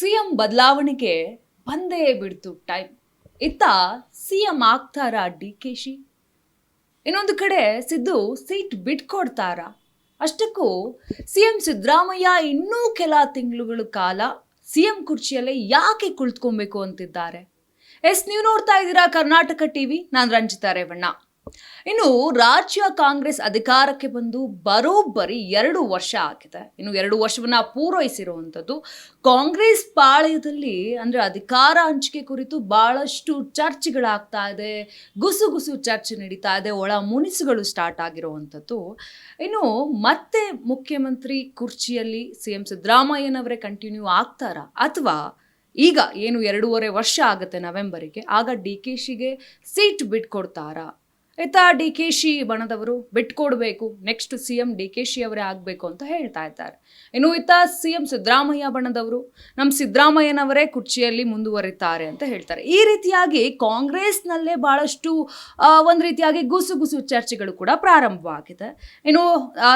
CM ಬದಲಾವಣೆಗೆ ಬಂದೇ ಬಿಡ್ತು ಟೈಮ್. ಇತ್ತ ಸಿಎಂ ಆಗ್ತಾರಾ ಡಿಕೆಶಿ, ಇನ್ನೊಂದು ಕಡೆ ಸಿದ್ದು ಸೀಟ್ ಬಿಟ್ಕೊಡ್ತಾರ. ಅಷ್ಟಕ್ಕೂ ಸಿಎಂ ಸಿದ್ದರಾಮಯ್ಯ ಇನ್ನೂ ಕೆಲ ತಿಂಗಳುಗಳ ಕಾಲ ಸಿಎಂ ಕುರ್ಚಿಯಲ್ಲೇ ಯಾಕೆ ಕುಳಿತುಕೊಬೇಕು ಅಂತಿದ್ದಾರೆ? ನೀವು ನೋಡ್ತಾ ಇದ್ದೀರಾ ಕರ್ನಾಟಕ ಟಿವಿ. ನಾನು ರಂಜಿತಾ ರೇವಣ್ಣ. ಇನ್ನು ರಾಜ್ಯ ಕಾಂಗ್ರೆಸ್ ಅಧಿಕಾರಕ್ಕೆ ಬಂದು ಬರೋಬ್ಬರಿ 2 ವರ್ಷ ಆಗಿದೆ. ಇನ್ನು 2 ವರ್ಷವನ್ನ ಪೂರೈಸಿರುವಂಥದ್ದು ಕಾಂಗ್ರೆಸ್ ಪಾಳೆಯದಲ್ಲಿ ಅಂದ್ರೆ ಅಧಿಕಾರ ಹಂಚಿಕೆ ಕುರಿತು ಬಹಳಷ್ಟು ಚರ್ಚೆಗಳಾಗ್ತಾ ಇದೆ, ಗುಸುಗುಸು ಚರ್ಚೆ ನಡೀತಾ ಇದೆ, ಒಳ ಮುನಿಸುಗಳು ಸ್ಟಾರ್ಟ್ ಆಗಿರುವಂಥದ್ದು. ಇನ್ನು ಮತ್ತೆ ಮುಖ್ಯಮಂತ್ರಿ ಕುರ್ಚಿಯಲ್ಲಿ ಸಿಎಂ ಸಿದ್ದರಾಮಯ್ಯನವರೇ ಕಂಟಿನ್ಯೂ ಆಗ್ತಾರಾ, ಅಥವಾ ಈಗ ಏನು 2.5 ವರ್ಷ ಆಗುತ್ತೆ ನವೆಂಬರಿಗೆ, ಆಗ ಡಿಕೆಶಿಗೆ ಸೀಟ್ ಬಿಟ್ಕೊಡ್ತಾರಾ? ಇತ್ತ ಡಿಕೆಶಿ ಬಣದವರು ಬಿಟ್ಕೊಡ್ಬೇಕು, ನೆಕ್ಸ್ಟ್ ಸಿಎಂ ಡಿಕೆಶಿ ಅವರೇ ಆಗಬೇಕು ಅಂತ ಹೇಳ್ತಾ ಇದ್ದಾರೆ. ಇನ್ನು ಇತ್ತ ಸಿಎಂ ಸಿದ್ದರಾಮಯ್ಯ ಬಣದವರು ನಮ್ಮ ಸಿದ್ದರಾಮಯ್ಯನವರೇ ಕುರ್ಚಿಯಲ್ಲಿ ಮುಂದುವರಿತಾರೆ ಅಂತ ಹೇಳ್ತಾರೆ. ಈ ರೀತಿಯಾಗಿ ಕಾಂಗ್ರೆಸ್ನಲ್ಲೇ ಬಹಳಷ್ಟು ಒಂದು ರೀತಿಯಾಗಿ ಗುಸುಗುಸು ಚರ್ಚೆಗಳು ಕೂಡ ಪ್ರಾರಂಭವಾಗಿದೆ. ಇನ್ನು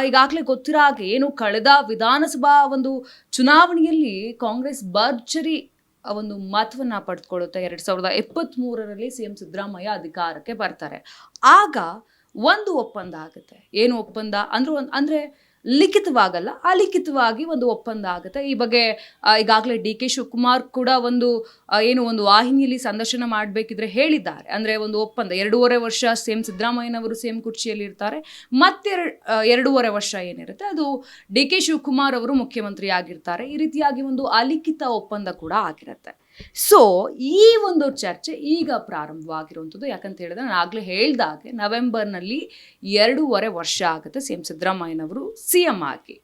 ಈಗಾಗಲೇ ಗೊತ್ತಿರೋ ಹಾಗೆ ಏನು ಕಳೆದ ವಿಧಾನಸಭಾ ಒಂದು ಚುನಾವಣೆಯಲ್ಲಿ ಕಾಂಗ್ರೆಸ್ ಭರ್ಜರಿ ಒಂದು ಮತವನ್ನ ಪಡೆದುಕೊಳ್ಳುತ್ತೆ. 2023ರಲ್ಲಿ ಸಿಎಂ ಸಿದ್ದರಾಮಯ್ಯ ಅಧಿಕಾರಕ್ಕೆ ಬರ್ತಾರೆ. ಆಗ ಒಂದು ಒಪ್ಪಂದ ಆಗುತ್ತೆ. ಏನು ಒಪ್ಪಂದ ಅಂದ್ರೆ ಲಿಖಿತವಾಗಲ್ಲ, ಅಲಿಖಿತವಾಗಿ ಒಂದು ಒಪ್ಪಂದ ಆಗುತ್ತೆ. ಈ ಬಗ್ಗೆ ಈಗಾಗಲೇ ಡಿ ಕೆ ಶಿವಕುಮಾರ್ ಕೂಡ ಒಂದು ವಾಹಿನಿಯಲ್ಲಿ ಸಂದರ್ಶನ ಮಾಡಬೇಕಿದ್ರೆ ಹೇಳಿದ್ದಾರೆ. ಅಂದ್ರೆ ಒಂದು ಒಪ್ಪಂದ 2.5 ವರ್ಷ ಸಿಎಂ ಸಿದ್ದರಾಮಯ್ಯನವರು ಸಿಎಂ ಕುರ್ಚಿಯಲ್ಲಿ ಇರ್ತಾರೆ, ಮತ್ತೆ 2.5 ವರ್ಷ ಏನಿರುತ್ತೆ ಅದು ಡಿ ಕೆ ಶಿವಕುಮಾರ್ ಅವರು ಮುಖ್ಯಮಂತ್ರಿ ಆಗಿರ್ತಾರೆ. ಈ ರೀತಿಯಾಗಿ ಒಂದು ಅಲಿಖಿತ ಒಪ್ಪಂದ ಕೂಡ ಆಗಿರುತ್ತೆ. ಸೊ ಈ ಒಂದು ಚರ್ಚೆ ಈಗ ಪ್ರಾರಂಭವಾಗಿರುವಂಥದ್ದು. ಯಾಕಂತ ಹೇಳಿದ್ರೆ ನಾನು ಆಗಲೇ ಹೇಳ್ದಾಗೆ ನವೆಂಬರ್ನಲ್ಲಿ 2.5 ವರ್ಷ ಆಗುತ್ತೆ ಸಿಎಂ ಸಿದ್ದರಾಮಯ್ಯನವರು ಸಿಎಂ ಆಗಿ.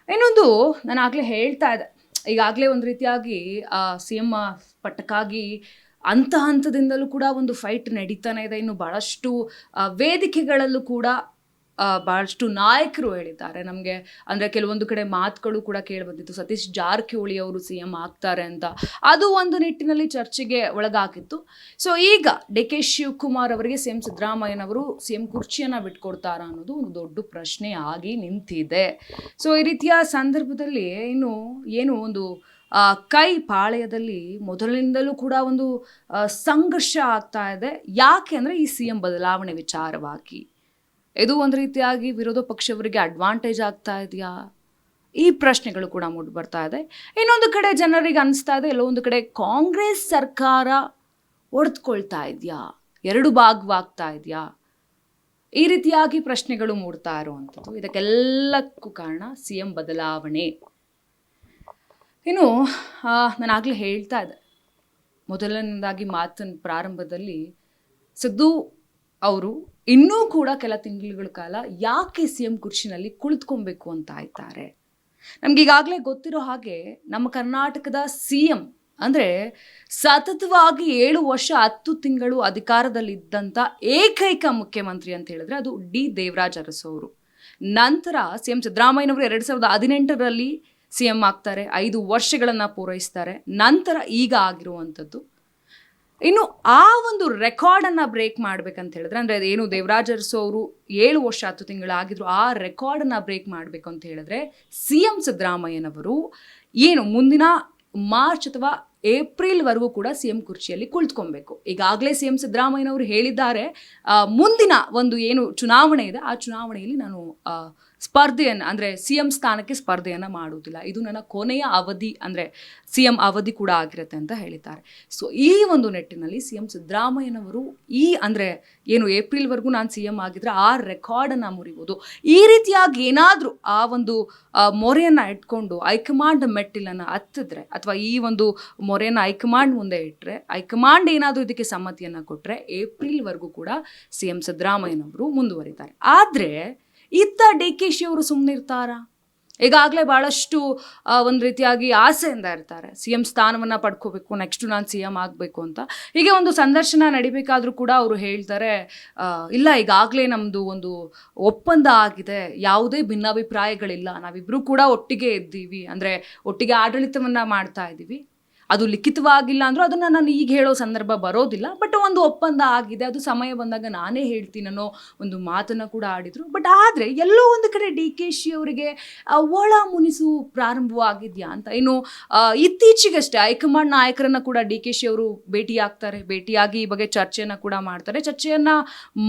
ಇನ್ನೊಂದು ನಾನು ಆಗಲೇ ಹೇಳ್ತಾ ಇದ್ದೆ, ಈಗಾಗಲೇ ಒಂದು ರೀತಿಯಾಗಿ ಸಿಎಂ ಪಟ್ಟಕ್ಕಾಗಿ ಹಂತದಿಂದಲೂ ಕೂಡ ಒಂದು ಫೈಟ್ ನಡೀತಾನೆ ಇದೆ. ಇನ್ನು ಬಹಳಷ್ಟು ವೇದಿಕೆಗಳಲ್ಲೂ ಕೂಡ ಬಹಳಷ್ಟು ನಾಯಕರು ಹೇಳಿದ್ದಾರೆ ನಮಗೆ. ಅಂದರೆ ಕೆಲವೊಂದು ಕಡೆ ಮಾತುಗಳು ಕೂಡ ಕೇಳಿ ಬಂದಿತ್ತು, ಸತೀಶ್ ಜಾರಕಿಹೊಳಿ ಅವರು ಸಿಎಂ ಆಗ್ತಾರೆ ಅಂತ. ಅದು ಒಂದು ನಿಟ್ಟಿನಲ್ಲಿ ಚರ್ಚೆಗೆ ಒಳಗಾಗಿತ್ತು. ಸೊ ಈಗ ಡಿ ಕೆ ಶಿವಕುಮಾರ್ ಅವರಿಗೆ ಸಿಎಂ ಸಿದ್ದರಾಮಯ್ಯನವರು ಸಿಎಂ ಕುರ್ಚಿಯನ್ನು ಬಿಟ್ಕೊಡ್ತಾರಾ ಅನ್ನೋದು ಒಂದು ದೊಡ್ಡ ಪ್ರಶ್ನೆ ಆಗಿ ನಿಂತಿದೆ. ಸೊ ಈ ರೀತಿಯ ಸಂದರ್ಭದಲ್ಲಿ ಇನ್ನು ಏನು ಒಂದು ಕೈ ಪಾಳೆಯದಲ್ಲಿ ಮೊದಲಿನಿಂದಲೂ ಕೂಡ ಒಂದು ಸಂಘರ್ಷ ಆಗ್ತಾ ಇದೆ. ಯಾಕೆ ಅಂದರೆ ಈ ಸಿಎಂ ಬದಲಾವಣೆ ವಿಚಾರವಾಗಿ ಇದು ಒಂದು ರೀತಿಯಾಗಿ ವಿರೋಧ ಪಕ್ಷವರಿಗೆ ಅಡ್ವಾಂಟೇಜ್ ಆಗ್ತಾ ಇದೆಯಾ? ಈ ಪ್ರಶ್ನೆಗಳು ಕೂಡ ಮೂಡಿ ಬರ್ತಾ ಇದೆ. ಇನ್ನೊಂದು ಕಡೆ ಜನರಿಗೆ ಅನಿಸ್ತಾ ಇದೆ, ಎಲ್ಲೊಂದು ಕಡೆ ಕಾಂಗ್ರೆಸ್ ಸರ್ಕಾರ ಒಡೆದುಕೊಳ್ತಾ ಇದೆಯಾ, 2 ಭಾಗವಾಗ್ತಾ ಇದೆಯಾ? ಈ ರೀತಿಯಾಗಿ ಪ್ರಶ್ನೆಗಳು ಮೂಡ್ತಾ ಇರುವಂಥದ್ದು. ಇದಕ್ಕೆಲ್ಲಕ್ಕೂ ಕಾರಣ ಸಿಎಂ ಬದಲಾವಣೆ. ಇನ್ನು ನಾನು ಆಗಲೇ ಹೇಳ್ತಾ ಇದ್ದೆ, ಮೊದಲನೇದಾಗಿ ಮಾತಿನ ಪ್ರಾರಂಭದಲ್ಲಿ ಸಿದ್ದು ಅವರು ಇನ್ನೂ ಕೂಡ ಕೆಲ ತಿಂಗಳುಗಳ ಕಾಲ ಯಾಕೆ ಸಿಎಂ ಕುರ್ಚಿನಲ್ಲಿ ಕುಳಿತುಕೊಬೇಕು ಅಂತ ಆಯ್ತಾರೆ. ನಮ್ಗೆ ಈಗಾಗಲೇ ಗೊತ್ತಿರೋ ಹಾಗೆ ನಮ್ಮ ಕರ್ನಾಟಕದ ಸಿಎಂ ಅಂದರೆ ಸತತವಾಗಿ 7 ವರ್ಷ 10 ತಿಂಗಳು ಅಧಿಕಾರದಲ್ಲಿದ್ದಂಥ ಏಕೈಕ ಮುಖ್ಯಮಂತ್ರಿ ಅಂತ ಹೇಳಿದ್ರೆ ಅದು ಡಿ ದೇವರಾಜ್ ಅರಸು ಅವರು. ನಂತರ ಸಿಎಂ ಸಿದ್ದರಾಮಯ್ಯನವರು 2018ರಲ್ಲಿ ಸಿಎಂ ಆಗ್ತಾರೆ, 5 ವರ್ಷಗಳನ್ನು ಪೂರೈಸ್ತಾರೆ. ನಂತರ ಈಗ ಆಗಿರುವಂಥದ್ದು ಇನ್ನು ಆ ಒಂದು ರೆಕಾರ್ಡನ್ನು ಬ್ರೇಕ್ ಮಾಡ್ಬೇಕಂತ ಹೇಳಿದ್ರೆ, ಅಂದರೆ ಏನು ದೇವರಾಜ್ ಅರಸು ಅವರು 7 ವರ್ಷ 10 ತಿಂಗಳಾಗಿದ್ರು, ಆ ರೆಕಾರ್ಡನ್ನು ಬ್ರೇಕ್ ಮಾಡಬೇಕು ಅಂತ ಹೇಳಿದ್ರೆ ಸಿಎಂ ಸಿದ್ದರಾಮಯ್ಯನವರು ಏನು ಮುಂದಿನ ಮಾರ್ಚ್ ಅಥವಾ ಏಪ್ರಿಲ್ವರೆಗೂ ಕೂಡ ಸಿಎಂ ಕುರ್ಚಿಯಲ್ಲಿ ಕುಳಿತುಕೊಬೇಕು. ಈಗಾಗಲೇ ಸಿಎಂ ಸಿದ್ದರಾಮಯ್ಯನವರು ಹೇಳಿದ್ದಾರೆ, ಮುಂದಿನ ಒಂದು ಏನು ಚುನಾವಣೆ ಇದೆ ಆ ಚುನಾವಣೆಯಲ್ಲಿ ನಾನು ಸ್ಪರ್ಧೆಯನ್ನು ಅಂದರೆ ಸಿಎಂ ಸ್ಥಾನಕ್ಕೆ ಸ್ಪರ್ಧೆಯನ್ನು ಮಾಡುವುದಿಲ್ಲ, ಇದು ನನ್ನ ಕೊನೆಯ ಅವಧಿ ಅಂದರೆ ಸಿಎಂ ಅವಧಿ ಕೂಡ ಆಗಿರುತ್ತೆ ಅಂತ ಹೇಳಿದ್ದಾರೆ. ಸೊ ಈ ಒಂದು ನಿಟ್ಟಿನಲ್ಲಿ ಸಿಎಂ ಸಿದ್ದರಾಮಯ್ಯನವರು ಅಂದರೆ ಏನು ಏಪ್ರಿಲ್ವರೆಗೂ ನಾನು ಸಿಎಂ ಆಗಿದ್ರೆ ಆ ರೆಕಾರ್ಡನ್ನು ಮುರಿಬೋದು. ಈ ರೀತಿಯಾಗಿ ಏನಾದರೂ ಆ ಒಂದು ಮೊರೆಯನ್ನು ಇಟ್ಕೊಂಡು ಹೈಕಮಾಂಡ್ ಮೆಟ್ಟಿಲನ್ನು ಹತ್ತಿದ್ರೆ, ಅಥವಾ ಈ ಒಂದು ಮೊರೆಯನ್ನು ಹೈಕಮಾಂಡ್ ಮುಂದೆ ಇಟ್ಟರೆ, ಹೈಕಮಾಂಡ್ ಏನಾದರೂ ಇದಕ್ಕೆ ಸಮ್ಮತಿಯನ್ನು ಕೊಟ್ಟರೆ ಏಪ್ರಿಲ್ವರೆಗೂ ಕೂಡ ಸಿಎಂ ಸಿದ್ದರಾಮಯ್ಯನವರು ಮುಂದುವರಿತಾರೆ. ಆದರೆ ಇತ್ತ ಡಿ ಕೆ ಶಿ ಅವರು ಸುಮ್ಮನೆ ಇರ್ತಾರಾ? ಈಗಾಗಲೇ ಭಾಳಷ್ಟು ಒಂದು ರೀತಿಯಾಗಿ ಆಸೆಯಿಂದ ಇರ್ತಾರೆ, ಸಿಎಂ ಸ್ಥಾನವನ್ನು ಪಡ್ಕೋಬೇಕು, ನೆಕ್ಸ್ಟು ನಾನು ಸಿಎಂ ಆಗಬೇಕು ಅಂತ. ಹೀಗೆ ಒಂದು ಸಂದರ್ಶನ ನಡಿಬೇಕಾದ್ರೂ ಕೂಡ ಅವರು ಹೇಳ್ತಾರೆ, ಇಲ್ಲ ಈಗಾಗಲೇ ನಮ್ಮದು ಒಂದು ಒಪ್ಪಂದ ಆಗಿದೆ, ಯಾವುದೇ ಭಿನ್ನಾಭಿಪ್ರಾಯಗಳಿಲ್ಲ, ನಾವಿಬ್ಬರೂ ಕೂಡ ಒಟ್ಟಿಗೆ ಇದ್ದೀವಿ, ಅಂದರೆ ಒಟ್ಟಿಗೆ ಆಡಳಿತವನ್ನು ಮಾಡ್ತಾ ಇದ್ದೀವಿ, ಅದು ಲಿಖಿತವಾಗಿಲ್ಲ ಅಂದರೂ ಅದನ್ನು ನಾನು ಈಗ ಹೇಳೋ ಸಂದರ್ಭ ಬರೋದಿಲ್ಲ. ಬಟ್ ಒಂದು ಒಪ್ಪಂದ ಆಗಿದೆ, ಅದು ಸಮಯ ಬಂದಾಗ ನಾನೇ ಹೇಳ್ತೀನಿ ಅನ್ನೋ ಒಂದು ಮಾತನ್ನು ಕೂಡ ಆಡಿದರು. ಬಟ್ ಆದರೆ ಎಲ್ಲೋ ಒಂದು ಕಡೆ ಡಿ ಕೆ ಶಿ ಅವರಿಗೆ ಒಳ ಮುನಿಸು ಪ್ರಾರಂಭವಾಗಿದೆಯಾ ಅಂತ. ಇನ್ನು ಇತ್ತೀಚೆಗಷ್ಟೇ ಹೈಕಮಾಂಡ್ ನಾಯಕರನ್ನು ಕೂಡ ಡಿ ಕೆ ಶಿ ಅವರು ಭೇಟಿಯಾಗಿ ಈ ಬಗ್ಗೆ ಚರ್ಚೆಯನ್ನು ಕೂಡ ಮಾಡ್ತಾರೆ. ಚರ್ಚೆಯನ್ನು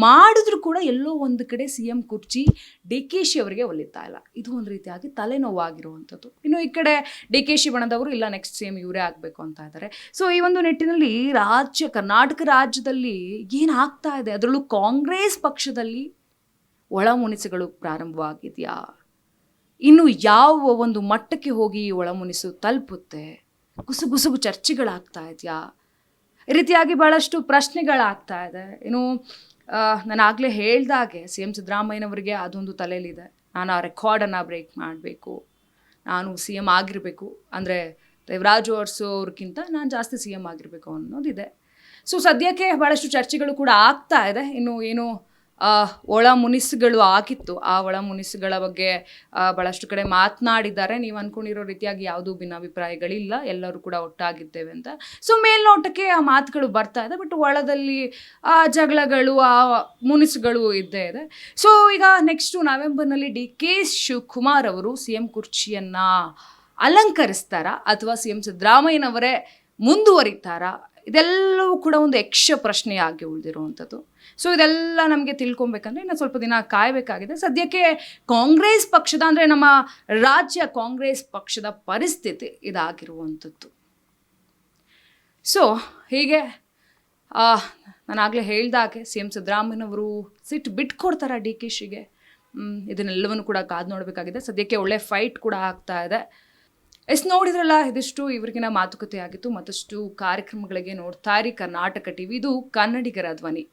ಮಾಡಿದ್ರು ಕೂಡ ಎಲ್ಲೋ ಒಂದು ಕಡೆ ಸಿ ಎಂ ಕುರ್ಚಿ ಡಿ ಕೆ ಶಿ ಅವರಿಗೆ ಒಲಿತಾ ಇಲ್ಲ. ಇದು ಒಂದು ರೀತಿಯಾಗಿ ತಲೆನೋವಾಗಿರುವಂಥದ್ದು. ಇನ್ನು ಈ ಕಡೆ ಡಿ ಕೆ ಶಿ ಬಣದವರು ಇಲ್ಲ ನೆಕ್ಸ್ಟ್ ಸಿ ಎಂ ಇವರೇ ಆಗಬೇಕು ಅಂತ ಇದ್ದಾರೆ. ಸೊ ಈ ಒಂದು ನಿಟ್ಟಿನಲ್ಲಿ ಕರ್ನಾಟಕ ರಾಜ್ಯದಲ್ಲಿ ಏನಾಗ್ತಾ ಇದೆ, ಅದರಲ್ಲೂ ಕಾಂಗ್ರೆಸ್ ಪಕ್ಷದಲ್ಲಿ ಒಳಮುನಿಸುಗಳು ಪ್ರಾರಂಭವಾಗಿದೆಯಾ? ಇನ್ನು ಯಾವ ಒಂದು ಮಟ್ಟಕ್ಕೆ ಹೋಗಿ ಒಳಮುನಿಸು ತಲುಪುತ್ತೆ? ಗುಸುಗುಸುಗು ಚರ್ಚೆಗಳಾಗ್ತಾ ಇದೆಯಾ? ಈ ರೀತಿಯಾಗಿ ಬಹಳಷ್ಟು ಪ್ರಶ್ನೆಗಳಾಗ್ತಾ ಇದೆ. ಇನ್ನು ನಾನು ಆಗಲೇ ಹೇಳ್ದಾಗೆ ಸಿ ಎಂ ಸಿದ್ದರಾಮಯ್ಯನವರಿಗೆ ಅದೊಂದು ತಲೆಯಲ್ಲಿದೆ, ನಾನು ಆ ರೆಕಾರ್ಡನ್ನು ಬ್ರೇಕ್ ಮಾಡಬೇಕು, ನಾನು ಸಿ ಎಂ ಆಗಿರಬೇಕು, ಅಂದರೆ ದೇವರಾಜು ಅರಸು ಅವ್ರಿಗಿಂತ ನಾನು ಜಾಸ್ತಿ ಸಿ ಎಂ ಆಗಿರಬೇಕು ಅನ್ನೋದಿದೆ. ಸೊ ಸದ್ಯಕ್ಕೆ ಭಾಳಷ್ಟು ಚರ್ಚೆಗಳು ಕೂಡ ಆಗ್ತಾ ಇದೆ. ಇನ್ನು ಏನು ಒಳ ಮುನಿಸುಗಳು ಆಗಿತ್ತು, ಆ ಒಳ ಮುನಿಸುಗಳ ಬಗ್ಗೆ ಭಾಳಷ್ಟು ಕಡೆ ಮಾತನಾಡಿದ್ದಾರೆ. ನೀವು ಅಂದ್ಕೊಂಡಿರೋ ರೀತಿಯಾಗಿ ಯಾವುದೂ ಭಿನ್ನಾಭಿಪ್ರಾಯಗಳಿಲ್ಲ, ಎಲ್ಲರೂ ಕೂಡ ಒಟ್ಟಾಗಿದ್ದೇವೆ ಅಂತ. ಸೊ ಮೇಲ್ನೋಟಕ್ಕೆ ಆ ಮಾತುಗಳು ಬರ್ತಾ ಇದೆ, ಬಟ್ ಒಳದಲ್ಲಿ ಆ ಜಗಳಗಳು, ಆ ಮುನಿಸುಗಳು ಇದ್ದೇ ಇದೆ. ಸೊ ಈಗ ನೆಕ್ಸ್ಟು ನವೆಂಬರ್ನಲ್ಲಿ ಡಿ ಕೆ ಶಿವಕುಮಾರ್ ಅವರು ಸಿ ಎಂ ಕುರ್ಚಿಯನ್ನು ಅಲಂಕರಿಸ್ತಾರಾ ಅಥವಾ ಸಿ ಎಂ ಸಿದ್ದರಾಮಯ್ಯನವರೇ ಮುಂದುವರಿತಾರಾ? ಇದೆಲ್ಲವೂ ಕೂಡ ಒಂದು ಯಕ್ಷ ಪ್ರಶ್ನೆಯಾಗಿ ಉಳಿದಿರುವಂಥದ್ದು. ಸೊ ಇದೆಲ್ಲ ನಮಗೆ ತಿಳ್ಕೊಬೇಕಂದ್ರೆ ಇನ್ನು ಸ್ವಲ್ಪ ದಿನ ಕಾಯಬೇಕಾಗಿದೆ. ಸದ್ಯಕ್ಕೆ ಕಾಂಗ್ರೆಸ್ ಪಕ್ಷದ, ಅಂದರೆ ನಮ್ಮ ರಾಜ್ಯ ಕಾಂಗ್ರೆಸ್ ಪಕ್ಷದ ಪರಿಸ್ಥಿತಿ ಇದಾಗಿರುವಂಥದ್ದು. ಸೊ ಹೀಗೆ ನಾನಾಗಲೇ ಹೇಳ್ದಾಗೆ ಸಿ ಎಂ ಸಿದ್ದರಾಮಯ್ಯನವರು ಸಿಟ್ಟು ಬಿಟ್ಕೊಡ್ತಾರ ಡಿ ಕೆ ಶಿಗೆ? ಇದನ್ನೆಲ್ಲವನ್ನು ಕೂಡ ಕಾದು ನೋಡಬೇಕಾಗಿದೆ. ಸದ್ಯಕ್ಕೆ ಒಳ್ಳೆ ಫೈಟ್ ಕೂಡ ಆಗ್ತಾ ಇದೆ. ನೋಡಿದ್ರಲ್ಲ, ಇದಿಷ್ಟು ಇವರಿಗಿನ ಮಾತುಕತೆ ಆಗಿತ್ತು. ಮತ್ತಷ್ಟು ಕಾರ್ಯಕ್ರಮಗಳಿಗೆ ನೋಡ್ತಾ ಇರಿ ಕರ್ನಾಟಕ ಟಿವಿ. ಇದು ಕನ್ನಡಿಗರ ಧ್ವನಿ.